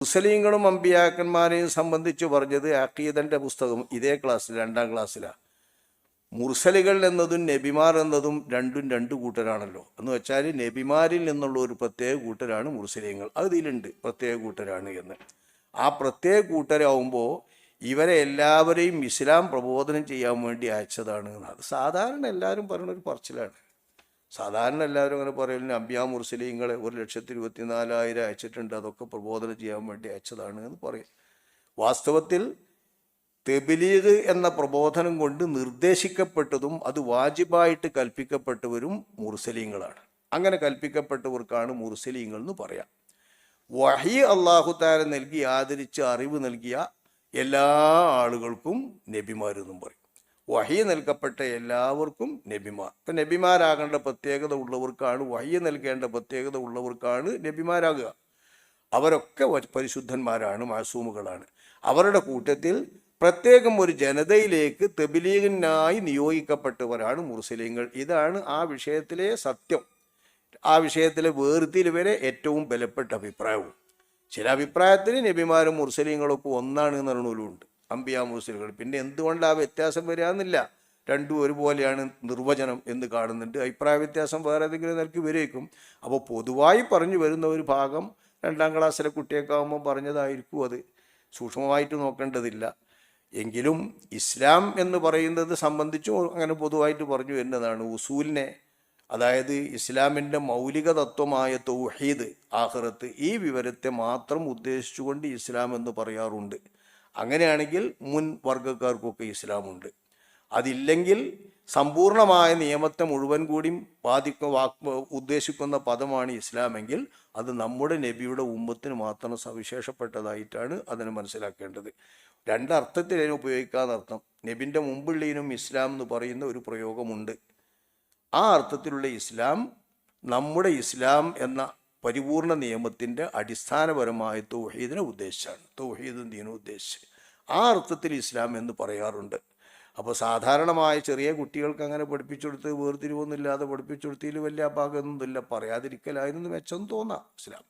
മുസ്ലിങ്ങളും അമ്പിയാക്കന്മാരെയും സംബന്ധിച്ച് പറഞ്ഞത് അഖീദന്റെ പുസ്തകം ഇതേ ക്ലാസ്സിൽ 2ാം ക്ലാസ്സിലാണ്. മുർസലുകൾ എന്നതും നബിമാർ എന്നതും രണ്ടും രണ്ട് കൂട്ടരാണല്ലോ. എന്ന് വെച്ചാൽ നബിമാരിൽ നിന്നുള്ള ഒരു പ്രത്യേക കൂട്ടരാണ് മുർസലീങ്ങൾ. അത് ഇതിലുണ്ട് പ്രത്യേക കൂട്ടരാണ് എന്ന്. ആ പ്രത്യേക കൂട്ടരാകുമ്പോൾ ഇവരെ എല്ലാവരെയും ഇസ്ലാം പ്രബോധനം ചെയ്യാൻ വേണ്ടി അയച്ചതാണ്. അത് സാധാരണ എല്ലാവരും പറയുന്നൊരു പറച്ചിലാണ്. സാധാരണ എല്ലാവരും അങ്ങനെ പറയുന്നത് അമ്പിയാ മുർസലീങ്ങളെ 1,24,000 അയച്ചിട്ടുണ്ട്, അതൊക്കെ പ്രബോധനം ചെയ്യാൻ വേണ്ടി അയച്ചതാണ് എന്ന് പറയും. വാസ്തവത്തിൽ തെബിലീഗ് എന്ന പ്രബോധനം കൊണ്ട് നിർദ്ദേശിക്കപ്പെട്ടതും അത് വാജിബായിട്ട് കൽപ്പിക്കപ്പെട്ടവരും മുർസലീങ്ങളാണ്. അങ്ങനെ കൽപ്പിക്കപ്പെട്ടവർക്കാണ് മുർസലീങ്ങൾ എന്ന് പറയാം. വഹി അല്ലാഹു തആല നൽകി ആദരിച്ച് അറിവ് നൽകിയ എല്ലാ ആളുകൾക്കും നബിമാരെന്നും പറയും. വഹി നൽകപ്പെട്ട എല്ലാവർക്കും നബിമാർ. ഇപ്പം നബിമാരാകേണ്ട പ്രത്യേകത ഉള്ളവർക്കാണ്, വഹി നൽകേണ്ട പ്രത്യേകത ഉള്ളവർക്കാണ് നബിമാരാകുക. അവരൊക്കെ പരിശുദ്ധന്മാരാണ്, മാസൂമുകളാണ്. അവരുടെ കൂട്ടത്തിൽ പ്രത്യേകം ഒരു ജനതയിലേക്ക് തബ്ലീഗിനായി നിയോഗിക്കപ്പെട്ടവരാണ് മുർസലീങ്ങൾ. ഇതാണ് ആ വിഷയത്തിലെ സത്യം. ആ വിഷയത്തിലെ വേർതിരിവ് വരെ ഏറ്റവും ബലപ്പെട്ട അഭിപ്രായവും. ചില അഭിപ്രായത്തിന് നബിമാരും മുർസലീങ്ങളൊക്കെ ഒന്നാണ് എന്ന് പറയുന്നവരുണ്ട്, അമ്പിയാ മുർസലുകൾ. പിന്നെ എന്തുകൊണ്ട് ആ വ്യത്യാസം വരാമെന്നില്ല, രണ്ടും ഒരുപോലെയാണ് നിർവചനം എന്ന് കാണുന്നുണ്ട്. അഭിപ്രായ വ്യത്യാസം വേറെ ഏതെങ്കിലും നിലയ്ക്ക് വരേക്കും. അപ്പോൾ പൊതുവായി പറഞ്ഞു വരുന്ന ഒരു ഭാഗം 2ാം ക്ലാസ്സിലെ കുട്ടിയൊക്കെയാകുമ്പോൾ പറഞ്ഞതായിരിക്കും. അത് സൂക്ഷ്മമായിട്ട് നോക്കേണ്ടതില്ല. എങ്കിലും ഇസ്ലാം എന്ന് പറയുന്നത് സംബന്ധിച്ചും അങ്ങനെ പൊതുവായിട്ട് പറഞ്ഞു വരുന്നതാണ്. ഉസൂലിനെ, അതായത് ഇസ്ലാമിൻ്റെ മൗലിക തത്വമായ തൗഹീദ്, ആഖിറത്ത്, ഈ വിവരത്തെ മാത്രം ഉദ്ദേശിച്ചുകൊണ്ട് ഇസ്ലാം എന്ന് പറയാറുണ്ട്. അങ്ങനെയാണെങ്കിൽ മുൻ വർഗ്ഗക്കാർക്കൊക്കെ ഇസ്ലാമുണ്ട്. അതില്ലെങ്കിൽ സമ്പൂർണമായ നിയമത്തെ മുഴുവൻ കൂടി ഉദ്ദേശിക്കുന്ന പദമാണ് ഇസ്ലാമെങ്കിൽ അത് നമ്മുടെ നബിയുടെ ഉമ്മത്തിന് മാത്രം സവിശേഷപ്പെട്ടതായിട്ടാണ് അതിനെ മനസ്സിലാക്കേണ്ടത്. രണ്ടർത്ഥത്തിൽ അതിനെ ഉപയോഗിക്കാന്നർത്ഥം. നബിൻ്റെ മുമ്പുള്ളതിനും ഇസ്ലാം എന്ന് പറയുന്ന ഒരു പ്രയോഗമുണ്ട്. ആ അർത്ഥത്തിലുള്ള ഇസ്ലാം നമ്മുടെ ഇസ്ലാം എന്ന പരിപൂർണ നിയമത്തിൻ്റെ അടിസ്ഥാനപരമായ തൗഹീദിനെ ഉദ്ദേശിച്ചാണ്. തൗഹീദും ദീനും ഉദ്ദേശിച്ച് ആ അർത്ഥത്തിൽ ഇസ്ലാം എന്ന് പറയാറുണ്ട്. അപ്പോൾ സാധാരണമായ ചെറിയ കുട്ടികൾക്ക് അങ്ങനെ പഠിപ്പിച്ചെടുത്ത് വേർതിരിവൊന്നുമില്ലാതെ പഠിപ്പിച്ചെടുത്തതിൽ വലിയ അപാകമൊന്നുമില്ല. പറയാതിരിക്കലായിരുന്നു മെച്ചം തോന്നാം ഇസ്ലാം.